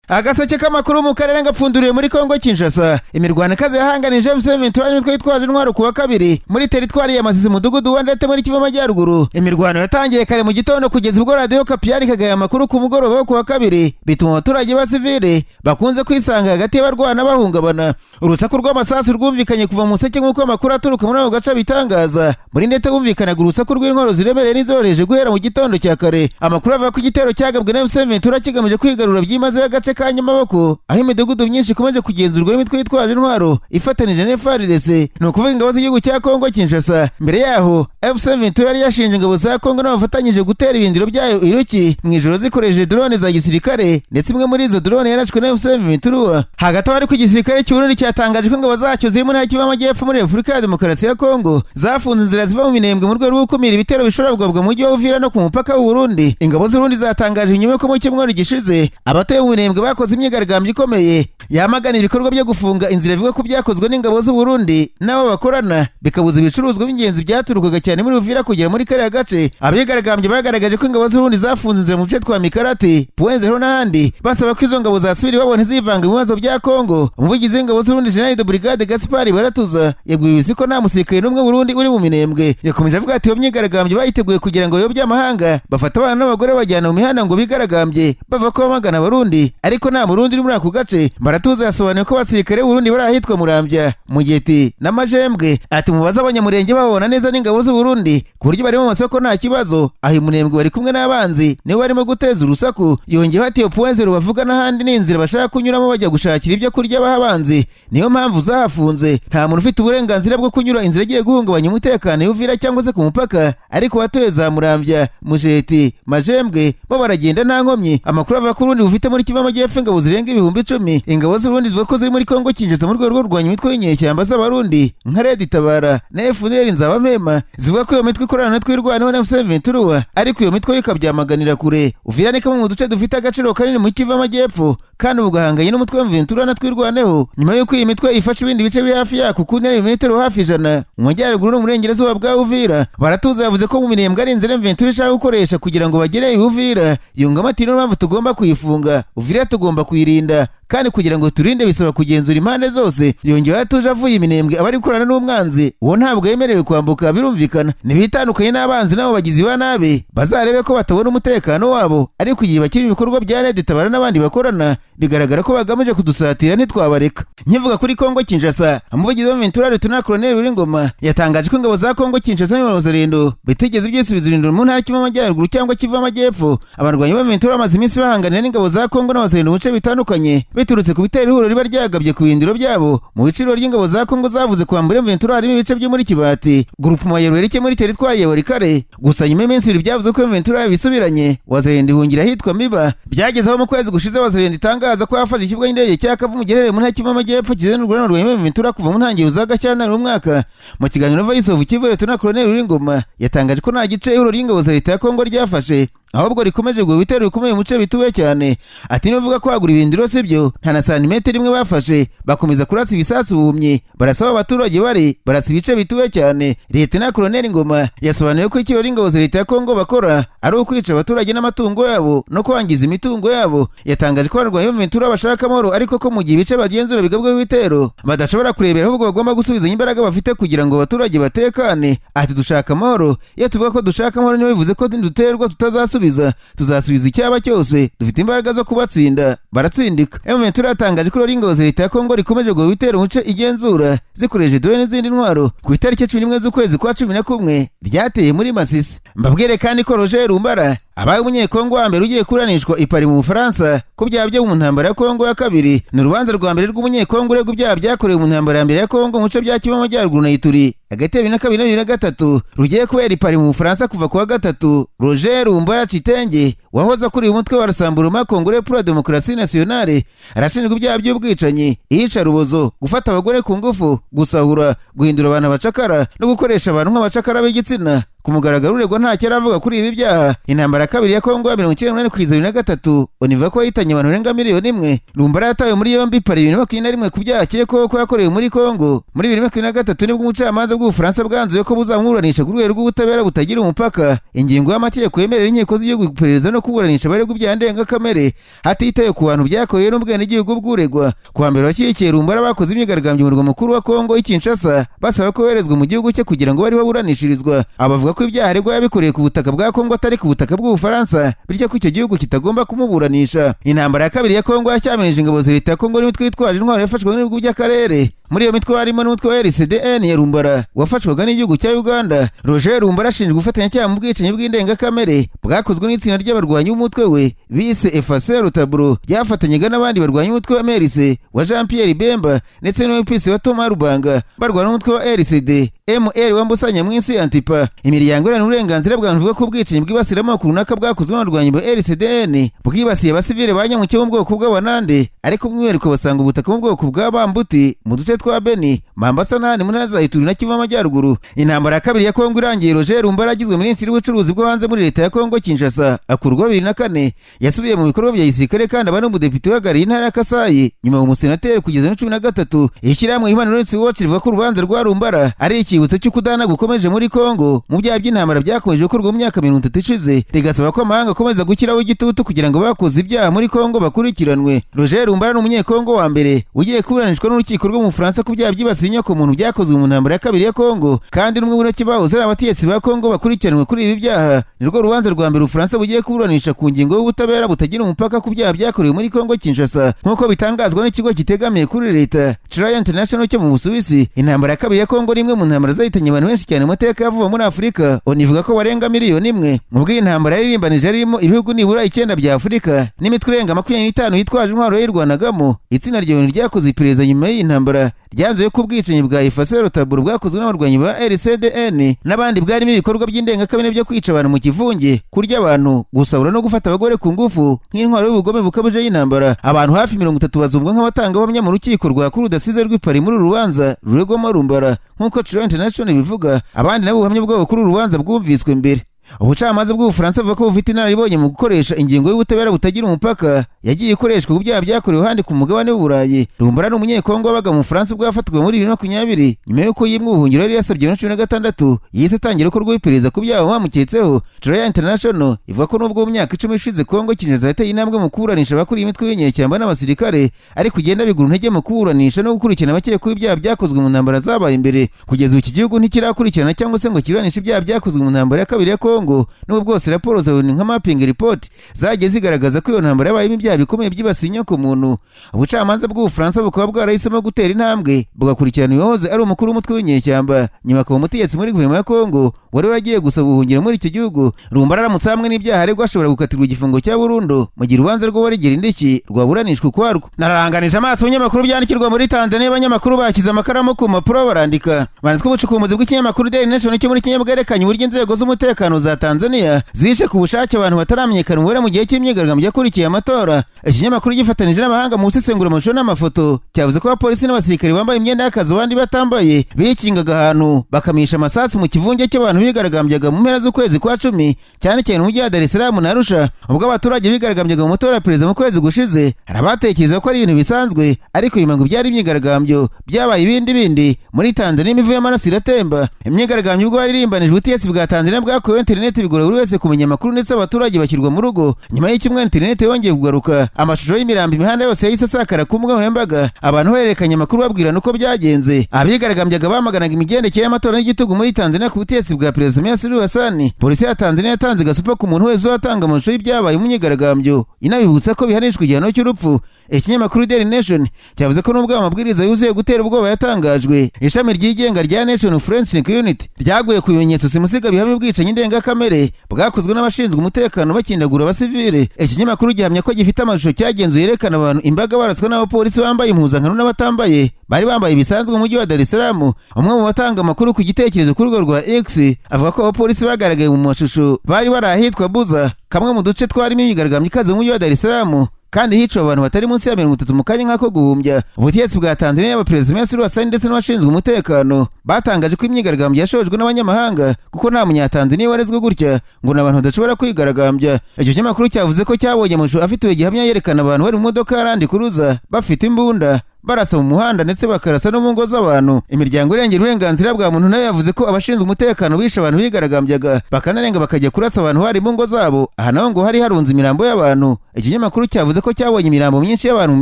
Agaseke k'amakuru mu karere ngapfunduriye muri Kongo Kinshasa. Imirwano ikaze yahanganije M23 nitwe yitwaje intwaro kuwa kabiri muri teritwari ya Masisi mudugudu wa Ndete muri Kivu Amajyaruguru. Imirwano yatangiye kare mu gitondo kugeza ubwo radio Kapiyari kagaya amakuru ku mugoroba kuwa kabiri, bituma abaturage basivile bakunze kwisanga hagati y'abarwana bahungabana. Urusaku rw'amasasu rwumvikanye kuva mu Museke nk'uko amakuru aturuka muri ako gace bitangaza. Muri Ndete bumvikanaga urusaku rw'intwaro ziremereye n'izoreje guhera mu gitondo cya kare. Amakuru ava ku gitero cyagabwe na M23 kigamije kwigarura byimaze agace ka Nyamaboko, aho imidugudu myinshi ikomeje kugenzurwa n'imitwe yitwaje intwaro ifatanije n'FARDC, ni ukuvuga ingabo z'igihugu cya Kongo Kinshasa. Mbere yaho M23 yari yashinje ingabo za Kongo n'abafatanyije gutera ibindiro byayo iruki mu ijoro zikoresheje drone za gisirikare, ndetse imwe muri izo drone yarashwe na M23. Hagati aho ku gisirikare cy'u Burundi cyatangaje ko ingabo zacyo ziri mu ntara y'Kivu Amajyepfo muri Repubulika ya Demokarasi ya Kongo zafunze inzira ziva mu Minembwe mu rwego rwo gukumira ibitero bishobora kugabwa mu mujyi wa Uvira no ku mupaka w'u Burundi. Ingabo z'u Burundi zatangaje inyuma ko mu cyumweru gishize abatuye mu Minembwe bakoze imyigaragambyo ikomeye yamagana ibikorwa byo gufunga inzira bivuga ko byakozwe n'ingabo z'u Burundi nabo bakorana, bikabuza ibicuruzwa by'ingenzi byaturukaga cyane muri Uvira kugera muri kariya gace. Abigaragambye bagaragaje ko ingabo z'u Burundi zafunze inzira mu bice twa Mikarati, Puenzero n'ahandi, basaba ko izo ngabo zasubira babone zivanga mu bibazo bya Kongo. Umuvugizi w'ingabo z'u Burundi General de Brigade Gaspard Baratuza yabwiye ko nta musirikare n'umwe Burundi uri mu Minembwe. Yakomeje avuga ati iyo myigaragambyo bayiteguye kugira ngo bayobye amahanga, bafata abana n'abagore bajyana mu mihanda ngo bigaragambye bava ko bamagana Abarundi, ariko nta Murundi uri muri ako gace. Baratuza yasobanuye ko abasirikare b'Uburundi bari ahitwa Murambya, Mugeti na Majembwe. Ati mubaza abanyamurenge babona neza n'ingabo z'u Burundi ku buryo bari mu masoko nta kibazo, aho i Minembwe bari kumwe n'abanzi nibo barimo guteza urusaku. Yongeyeho ati iyo Puenzero bavuga n'ahandi ni inzira bashaka kunyuramo bajya gushakira ibyo kurya baha abanzi, niyo mpamvu zahafunze. Nta muntu ufite uburenganzira bwo kunyura inzira igiye guhungabanya umutekano y'Uvira cyangwa se ku mupaka, ariko batuye za Murambya, Mugeti, Majembwe bo baragenda nta nkomyi. Amakuru ava ku Burundi bufite muri Kivu Amajyepfo ingabo zirenga 10,000. Ingabo z'u Burundi zivuga ko ziri muri Kongo Kinshasa mu rwego rwo kurwanya imitwe y'inyeshyamba z'Abarundi nka Red Tabara na FDL Nzabamema. Zivuga ko iyo mitwe ikorana na twirwanaho na M23, ariko iyo mitwe ikabyamaganira kure. Uvira ni kamwe mu duce dufite agaciro kanini mu Kivu Amajyepfo, kandi ubugahanganye n'umutwe wa M23 na twirwaneho nyuma y'uko iyi mitwe ifasha ibindi bice biri hafi yako ku ntera ibimetero hafi 100 mu majyaruguru no mu burengerazuba bwa Uvira. Baratuza yavuze ko mu Minembwe ari inzira M23 ishaka gukoresha kugira ngo bagere i Uvira. Yungamo ati niyo mpamvu tugomba kuyifunga, Uvira tugomba kuyirinda, kandi kugira ngo turinde bisaba kugenzura impande zose. Yongeyeho atuje avuye i Minembwe abari gukorana n'umwanzi uwo ntabwo yemerewe kwambuka, birumvikana. Nibitandukanye n'abanzi nabo bagizi ba nabi bazarebe ko batabona umutekano wabo, ariko igihe bakiri ibikorwa bya Red Tabara n'abandi bakorana bigaragara ko bagamije kudusatira ntitwabareka. Nkivuga kuri Kongo Kinshasa, umuvugizi wa M23 Lieutenant Colonel Uringoma yatangaje ko ingabo za Kongo Kinshasa n'Abazarendo bitegeze ibyisubizo irindiro mu ntara Kivu Amajyaruguru cyangwa Kivu Amajyepfo. Abarwanyi ba M23 bamaze iminsi bahanganira n'ingabo za Kongo n'Abazarendo mu bice bitandukanye biturutse ku bitero ihuriro riba ryagabye ku bindiro byabo. Mu biciro ry'ingabo za Kongo zavuze kwa mbere M23 harimo ibice byo muri Kibati, Groupement ya Rwereke muri teritwari ya Warikare. Gusa nyuma y'iminsi ibiri byavuze ko M23 bisubiranye, Wazarendo ihungira ahitwa Miba. Byagezeho mu kwezi gushize Wazarendo itangaza ko yafashe ikibuga cy'indege cya Kavumu giherereye mu ntara Kivu Amajyepfo kizenurwa n'abarwanyi ba M23 kuva mu ntangiriro za Gashyantare umwaka. Mu kiganiro Voice of Kivu Lieutenant Colonel Uringoma yatangaje ko nta gice ihuriro ry'ingabo za leta ya Kongo ryafashe, ahubwo rikomeje guha ibitero bikomeye mu bice bituwe cyane. Ati nivuga ko hagura ibindiro sibyo, nta na santimetero imwe bafashe, bakomeza kurasa ibisasu bumye, barasaba abaturage barasa ibice bituwe cyane. Lieutenant Colonel Ngoma yasobanuye ko ikiro ingabo za leta ya Kongo bakora ari ukwica abaturage n'amatungo yabo no kwangiza imitungo yabo. Yatangaje ko abarwanyi b'Aventura bashaka amahoro, ariko ko mu gihe ibice bagenzura bigabwe ibitero badashobora kurebera, ahubwo bagomba gusubizanya imbaraga bafite kugira ngo abaturage batekane. Ati dushaka amahoro, iyo tuvuga ko dushaka amahoro niyo bivuze ko duterwa tutazasubiza, tuzasubiza icyaba cyose, dufite imbaraga zo kubatsinda, baratsindika. M23 yatangaje ko ingabo za leta ya Kongo rikomeje guha ibitero mu bice igenzura zikoresheje drone n'izindi ntwaro. Ku itariki 11 z'ukwezi kwa 11 ryateye muri Masisi. Mbabwire kandi ko Roger Rumbara abaye umunyekongo wa mbere ugiye kuranishwa i Paris mu Bufaransa ko byaha byo mu ntambara ya Kongo ya kabiri. Ni urubanza rwa mbere rw'umunyekongo uregwa ibyaha byakorewe mu ntambara ya mbere ya Kongo mu bice bya Kivu Amajyaruguru na Ituri hagati ya 2022 na 2023 rugiye kubera i Paris mu Bufaransa kuva kuwa gatatu. Roger Rumbara Chitenge wahoze akuriye umutwe wa Rassemblement Congolais pour la Démocratie Nationale arashinjwa ibyaha by'ubwicanyi, iyicarubozo, gufata abagore ku ngufu, gusahura, guhindura abantu abacakara no gukoresha abantu nk'abacakara b'igitsina. ku mugaragaro uregwa ntacyo aravuga kuri ibi byaha. Intambara ya kabiri ya Kongo ya 1993 onivuga ko yahitanye abantu barenga miliyoni imwe. Lumbara yatawe muri yombi pari 2021 ku byaha akekwaho ko yakorewe muri Kongo. Muri 2023 nibwo umucamanza bw'Ubufaransa bwanzuye ko buzamuburanisha ku rwego rw'ubutabera butagira umupaka. Ingingo y'amategeko yemerera inkiko z'igihugu guperereza no kuburanisha abaregwa ibyaha ndengakamere hatitaye ku bantu byakorewe n'ubwenegihugu bw'uregwa. Ku wa mbere washyigikiye Lumbara bakoze imyigaragambyo mu murwa mukuru wa Kongo i Kinshasa basaba ko yoherezwa mu gihugu cye kugira ngo bari baburanishirizwa. Abavuga ko ibyaha aregwa yabikoreye ku butaka bwa Kongo atari ku butaka bw'Ubufaransa, bityo ko icyo gihugu kitagomba kumuburanisha. Intambara ya kabiri ya Kongo yashyamirije ingabo za leta ya Kongo n'imitwe yitwaje intwaro yafashwe n'ibihugu by'akarere. Muri iyo mitwe harimo n'umutwe wa RCDN ya Lumbara wafashwaga n'igihugu cya Uganda. Roger Lumbara ashinjwa gufatanya mu bwicanyi bw'indengakamere bwakozwe n'itsinda ry'abarwanyi b'umutwe we bise FACR Rutaburo ryafatanyaga n'abandi barwanyi umutwe wa Merise wa Jean Pierre Bemba ndetse n'umupisi wa Thomas Rubanga barwana n'umutwe wa RCD ML wambusanya mw'isi Antipa. Imiryango iharanira uburenganzira bwa muntu ivuga ko ubwicanyi bwibasira amoko runaka bwakozwe n'abarwanyi ba RCDN bwibasiye abasivile banyamuke mu bwoko bw'Abanande, ariko by'umwihariko basanga ubutaka mu bwoko bwa Bambuti mu duce twa Beni, Mambasa n'ahandi mu ntara za Ituri na Kivu y'Amajyaruguru. Intambara ya kabiri ya Kongo irangiye, Roger Lumbara agizwe minisitiri w'ubucuruzi bwo hanze muri leta ya Kongo Kinshasa akurwa 2004. Yasubiye mu bikorwa bya gisirikare kandi aba n'umudepite uhagarariye intara ya Kasai nyuma umusenateri kugeza no 2013. Ishyirahamwe Human Rights Watch rivuga ko urubanza rwa Lumbara ari icyibutso cy'ukudana gukomeje muri Kongo mu byaha by'intambara byakomeje gukorwa mu myaka 30 ishize, rigasaba ko amahanga akomeza gushyiraho igitutu kugira ngo bakoze ibyaha muri Kongo bakurikiranwe. Roger Lumbara ni umunyekongo wa mbere ugiye kuburanishwa n'urukiko rwo mu Bufaransa ku byaha byibasiye inyoko muntu byakozwe mu ntambara ya kabiri ya Kongo, kandi n'umwe muri bahoze ari abategetsi ba Kongo bakurikiranwe kuri ibi byaha. Nirwo rubanza rwa mbere Ubufaransa bugiye kuburanisha ku ngingo y'ubutabera butagira umupaka ku byaha byakorewe muri Kongo Kinshasa, nk'uko bitangazwa n'ikigo kitegamiye kuri leta Trial International cyo mu Busuwisi. Intambara ya kabiri ya Kongo ni imwe mu ntambara zahitanye abantu benshi cyane mu mateka yavuye muri Afurika, onivuga ko barenga miliyoni imwe. Mu bw'iyi ntambara yaririmbanije harimo ibihugu nibura 9 bya Afurika n'imitwe irenga 25 yitwaje intwaro yirwanagamo. Itsinda rya ONU ryakoze iperereza nyuma y'iyi ntambara ryanzuye ko ubwicanyi bwa FACR Rutaburo bwakozwe n'abarwanyi ba RCDN n'abandi bwarimo ibikorwa by'indengakamere byo kwica abantu mu kivunge, kurya abantu, gusahura no gufata abagore ku ngufu nk'intwaro y'ubugome bukabije y'intambara. Abantu hafi 30 bazumvwa nk'abatangabuhamya mu rukiko rwa kuri rudasize rw'Ipari muri rubanza ruregwamo Lumbara, nk'uko Trial International bivuga. Abandi nabo ubuhamya bwabo kuri urubanza bwumviswe mbere. Ubucamanza bw'Ubufaransa buvuga ko bufite inararibonye mu gukoresha ingingo y'ubutabera butagira umupaka yagiye ikoreshwa ku byaha byakorewe handi ku mugabane w'Uburayi. Lumbara ni umunyekongo wabaga mu Bufaransa bwafatwa muri 2020 nyuma y'uko yimwe ubuhungiro yari yasabye 2016 yise atangira ko rw'iperereza ku byaha bamuketseho. Trial International ivuga ko nubwo mu myaka 10 ishize Kongo Kinshasa yateye intambwe mu kuburanisha abakuriye imitwe y'inyeshyamba n'abasirikare, ariko kugenda bigura intege mu kuburanisha no gukurikirana abakekwaho ibyaha byakozwe mu ntambara zabaye imbere. Kugeza iki gihugu ntikirakurikirana cyangwa se ngo kiburanishe ibyaha byakozwe mu ntambara ya kabiri ya Kongo, n'ubwo bwose raporo za ONU nka mapping report zagiye zigaragaza ko iyo ntambara yabayemo ibyaha bikomeye byibasiye inyoko muntu. Ubucamanza bw'Ubufaransa bukaba bwarahisemo gutera intambwe bugakurikirana uwahoze ari umukuru w'umutwe w'inyeshyamba nyuma akaba umutegetsi muri guverinoma ya Kongo wari waragiye gusaba ubuhungiro muri icyo gihugu. Lumbara aramutse hamwe n'ibyaha aregwa ashobora gukatirwa igifungo cya burundu mu gihe urubanza rwo warigera indishyi rwaburanishwa ukwarwo. Nararanganije amaso ibinyamakuru byandikirwa muri Tanzania. Abanyamakuru bakize amakaramu ku mpapuro barandika. Banditswe ubucukumbuzi bw'ikinyamakuru Daily Nation cyo muri Kenya bwerekanye uburyo inzego z'umutekano za Tanzania zishe ku bushake abantu bataramenyekana umubare mu gihe cy'imyigaragambyo yakurikiye amatora. Ikinyamakuru gifatanije n'abahanga mu gusesengura amashusho n'amafoto cyavuze ko abapolisi n'abasirikare bambaye imyenda y'akazi abandi batambaye bikingaga ahantu bakamisha amasasu mu kivunge cy'abantu bigaragambyaga mu mpera z'ukwezi kwa 10 cyane cyane mu mujyi wa Dar es Salaam na Arusha. Ubwo abaturage bigaragambyaga mu matora ya perezida mu kwezi gushize, arabatekereza ko ari ibintu bisanzwe, ariko nyuma ngo byari imyigaragambyo byabaye ibindi. Muri Tanzania imivu y'amaraso iratemba. Imyigaragambyo ubwo yaririmbanije ubutegetsi bwa Tanzania bwakorewe internet bigora buri wese kumenya amakuru, ndetse abaturage bashyirwa mu rugo. Nyuma y'icyumweru internet yongeye kugaruka, amashusho y'imirambo imihanda yose yahise asakara ku mbuga nkoranyambaga, abantu berekanye amakuru babwirana uko byagenze. Abigaragambyaga bamaganaga imigendekere y'amatora y'igitugu muri Tanzania ku butegetsi bwa Perezida Samia Suluhu Hassan. Polisi ya Tanzania yatanze gasupa ku muntu wese watanga amashusho y'ibyabaye mu myigaragambyo, inabibutsa ko bihanishwa igihano cy'urupfu. Ikinyamakuru Daily Nation cyavuze ko nubwo amabwiriza yuzuye gutera ubwoba yatangajwe, ishami ryigenga rya Nation Forensic Unit ryaguye ku bimenyetso simusiga bihamya ubwicanyi ndengakamere bwakozwe n'abashinzwe umutekano bakindagura abasivile. Ikinyamakuru gihamya ko gifite amashusho cyagenzuye yerekana abantu imbaga baratswe n'abapolisi bambaye impuzankano n'abatambaye bari bambaye ibisanzwe mu mujyi wa Dar es Salaam. Umwe mu batanga amakuru ku gitekerezo ku rugo rwa X avuga ko abapolisi bagaragaye mu mashusho bari barahitwa Buza, kamwe mu duce twarimo imyigaragambyo ikaze mu mujyi wa Dar es Salaam, kandi hiciwe abantu batari munsi ya 30 mu kanya nk'ako guhumbya. Ubutegetsi bwa Tanzania y'abaperezida Samia Suluhu Hassan ndetse n'abashinzwe umutekano batangaje ko imyigaragambyo yashojwe n'abanyamahanga kuko nta munyatanzania warezwe gutya ngo n'abantu badashobora kwigaragambya. Icyo kinyamakuru cyavuze ko cyabonye amashusho afite gihamya yerekana abantu bari mu modoka yarandi kuruza bafite imbunda barasa mu muhanda ndetse bakarasa no mu ngo z'abantu. Imiryango irengera uburenganzira bwa muntu nayo yavuze ko abashinzwe umutekano bishe abantu bigaragambyaga bakanarenga bakajya kurasa abantu bari mu ngo zabo, aha naho ngo hari harunze imirambo y'abantu. Iki kinyamakuru cyavuze ko cyabonye imirambo myinshi y'abantu mu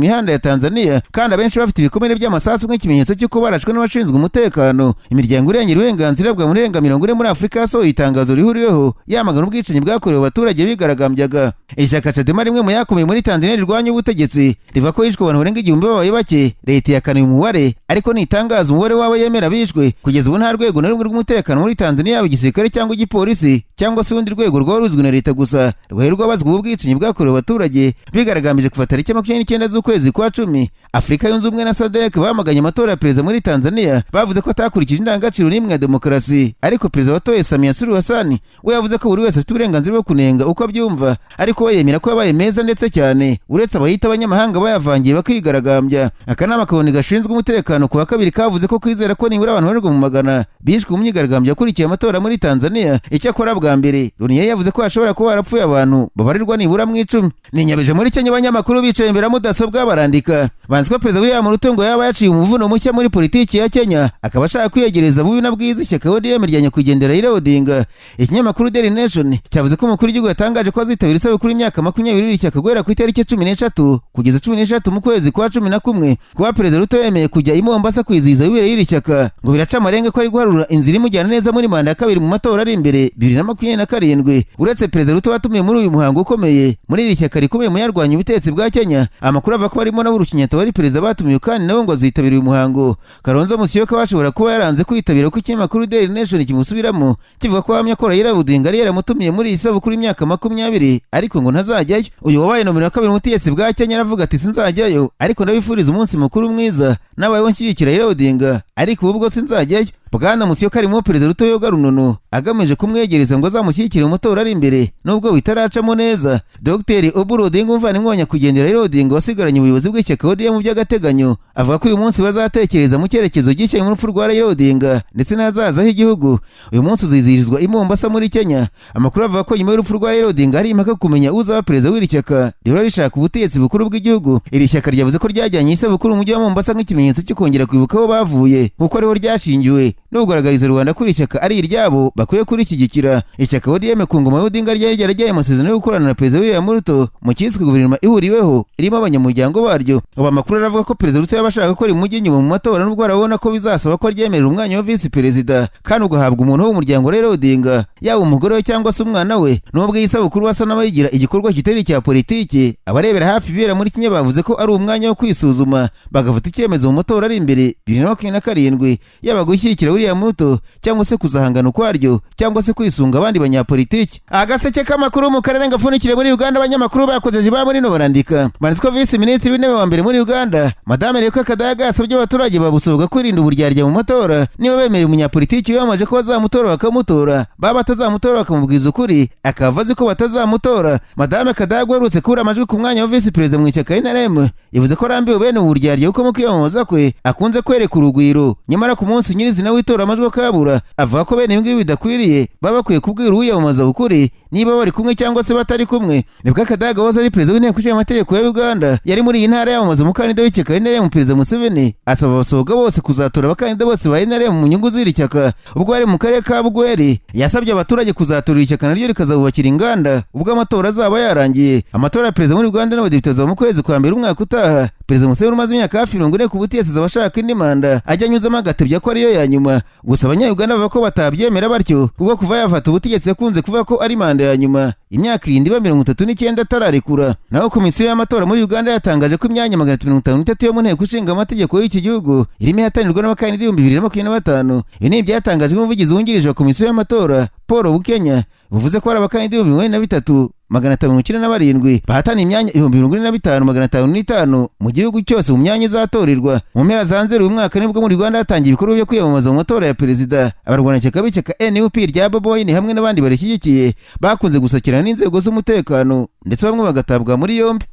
mihanda ya Tanzania kandi abenshi bafite ibikomere by'amasasu nk'ikimenyetso cy'uko barashwe n'abashinzwe umutekano. Imiryango irengera uburenganzira bwa muntu irenga 40 muri Afurika yasohoye itangazo rihuriweho yamagana ubwicanyi bwakorewe abaturage bigaragambyaga. Ishyaka Chadema rimwe mu yakomeye muri Tanzania rirwanya ubutegetsi riva ko yishwe abantu barenga 1000 babaye bake. Leta yakanuye umubare ariko ntitangaza umubare wabo yemera bishwe. Kugeza ubu nta rwego na rumwe rw'umutekano muri Tanzania yaba igisirikare cyangwa igipolisi cyangwa se urundi rwego rwaruzwe na leta gusa rwaherwa bazwa ubwicanyi bwakorewe abaturage bigaragambije kuva tariki 29 z'ukwezi kwa 10. Afrika yunze ubumwe na SADC bamaganye amatora ya perezida muri Tanzania bavuze ko atakurikije indangagaciro n'imwe ya demokarasi, ariko perezida watoye Samia Suluhu Hassan we yavuze ko buri wese afite uburenganzira bwo kunenga uko abyumva, ariko we yemera ko yabaye meza ndetse cyane uretse abayita abanyamahanga bayavangiye bakigaragambya. Akanama kabone gashinzwe umutekano kuwa kabiri kavuze ko kwizera ko nibura abantu barirwa mu magana bishwe mu myigaragambyo yakurikiye amatora muri Tanzania. Icyakora bwa mbere Loni yavuze ko hashobora kuba harapfuye abantu babarirwa nibura mu 10. Ninyabeje muri Kenya abanyamakuru bicaye imbere ya mudasobwa barandika banzi ko perezida William Ruto ngo yaba yaciye umuvuno mushya muri politiki ya Kenya akaba ashaka kwiyegereza bubi na bwiza ishyaka ODM rya nyakwigendera Raila Odinga. Ikinyamakuru Daily Nation cyavuze ko umukuru w'igihugu yatangaje ko azitabira isabukuru y'imyaka 20 y'ishyaka guhera ku itariki 13 kugeza 13 mu kwezi kwa 11. Kuba perezida Ruto yemeye kujya i Mombasa kwizihiza yubile y'iri shyaka ngo biraca amarenga ko ari guharura inzira imujyana neza muri manda ya kabiri mu matora ari imbere 2027. Uretse perezida Ruto watumiye muri uyu muhango ukomeye muri iri shyaka rikomeye mu yarwanya ubutegetsi bwa Kenya, amakuru ava ko barimo n'Uhuru Kenyatta wari perezida batumiye kandi nawe ngo azitabira uyu muhango. Kalonzo Musyoka bashobora kuba yaranze kwitabira ko ikinyamakuru Daily Nation kimusubiramo kivuga ko hamya ko Raila Odinga yari yaramutumiye muri iyi sabukuru y'imyaka 20 ariko ngo ntazajyayo. Uyu wabaye nomero ya 2 mu butegetsi bwa Kenya aravuga ati sinzajyayo ariko ndabifuriza umunsi mukuru mwiza n'abayeho nshyigikira Raila Odinga ariko ubwo sinzajyayo. Bwana Musyoka arimo perezida Ruto yoga runono agamije kumwegereza ngo azamushyigikire mu matora ari imbere nubwo bitaracamo neza. Dr. Oburu Odinga umuvandimwe wa nyakwigendera Raila Odinga wasigaranye ubuyobozi bw'ishyaka ODM by'agateganyo avuga ko uyu munsi bazatekereza mu cyerekezo gishya mu rupfu rwa Raila Odinga ndetse n'ahazaza h'igihugu. Uyu munsi uzizihirizwa i Mombasa muri Kenya. Amakuru avuga ko nyuma y'urupfu rwa Raila Odinga hari impaka kumenya uzaba perezida w'iri shyaka rihora rishaka ubutegetsi bukuru bw'igihugu. Iri shyaka ryavuze ko ryajyanye isabukuru mu mujyi wa Mombasa nk'ikimenyetso cyo kongera kwibuka aho bavuye kuko ariho ryashingiwe no kugaragariza Rwanda kuri ishyaka ari iryabo bakwiye kurishyigikira. Ishyaka ODM ku ngoma y'Odinga ryari amasezerano yo gukorana na perezida William Ruto mu cyiswe guverinoma ihuriweho irimo abanyamuryango baryo. Aba makuru aravuga ko perezida Ruto yabashaka ko rimujye inyuma mu matora nubwo arabona ko bizasaba ko ryemerera umwanya wa vice perezida kandi ugahabwa umuntu wo mu muryango Raila Odinga yaba umugore we cyangwa se umwana we. Nubwo yisabukuru basa n'abayigira igikorwa kitari cya politiki, abarebera hafi ibera muri Kenya bavuze ko ari umwanya wo kwisuzuma bagafata icyemezo mu matora ari imbere 2027 yaba gushyigikira William Ruto cyangwa se kuzahangana ukwaryo cyangwa se kwisunga abandi banyapolitiki. Agaseke k'amakuru mu karere ngafunikire muri Uganda abanyamakuru bakojeje ba muri no barandika banditse ko vice ministre w'intebe wa mbere muri Uganda Madame Leko Kadaga yasabye abaturage babusoboka kwirinda uburyarya mu matora niba bemerera umunyapolitiki wamaje ko bazamutora bakamutora baba batazamutora bakamubwiza ukuri akavaze ko batazamutora. Madame Kadaga werutse kubura amajwi ku mwanya wa vice president mu ishyaka NRM yavuze ko arambiwe bene uburyarya uko mu kwiyamamaza kwe akunze kwereka urugwiro nyamara ku munsi nyirizina w'itora amajwi kabura avuga ko bene imbwi bidakwiriye baba bakwiye kubwira uwiyamamaza ukuri niba bari kumwe cyangwa se batari kumwe. Nibwo Kadaga waza ari perezida w'inteko ishinga amategeko ya Uganda yari muri iyi ntara yamamaza umukandida w'ishyaka NRM perezida Museveni asaba abasohoka bose kuzatora abakandida bose ba NRM mu nyungu z'iri shyaka. Ubwo ari mu karere ka Bugweri yasabye abaturage kuzatora ishyaka naryo rikazabubakira inganda ubwo amatora azaba yarangiye. Amatora ya perezida muri Uganda n'abadepite azaba mu kwezi kwa mbere umwaka utaha. Perezida Museveni umaze imyaka hafi 40 ku butegetsi azabashaka indi manda ajya anyuzamo agatebya ko ariyo ya nyuma. Gusa abanya-Uganda bavuga ko batabyemera batyo kuko kuva yafata ubutegetsi yakunze kuvuga ko ari manda ya nyuma imyaka 39 atararekura. Naho komisiyo y'amatora muri Uganda yatangaje ko imyanya 253 yo mu nteko ishinga amategeko y'iki gihugu irimo ihatanirwa n'abakandida 2025. Ibi ni ibyatangajwe n'umuvugizi wungirije wa komisiyo y'amatora Paul Bukenya buvuze ko hari abakandida 597 bahatana imyanya 25,505 mu gihugu cyose mu myanya izatorerwa. Mu mpera za Nzeri uyu mwaka nibwo muri Uganda hatangiye ibikorwa byo kwiyamamaza mu matora ya perezida. Abarwanashyaka b'ishyaka NUP rya Bobi Wine hamwe n'abandi barishyigikiye bakunze gusakirana n'inzego z'umutekano ndetse bamwe bagatabwa muri yombi.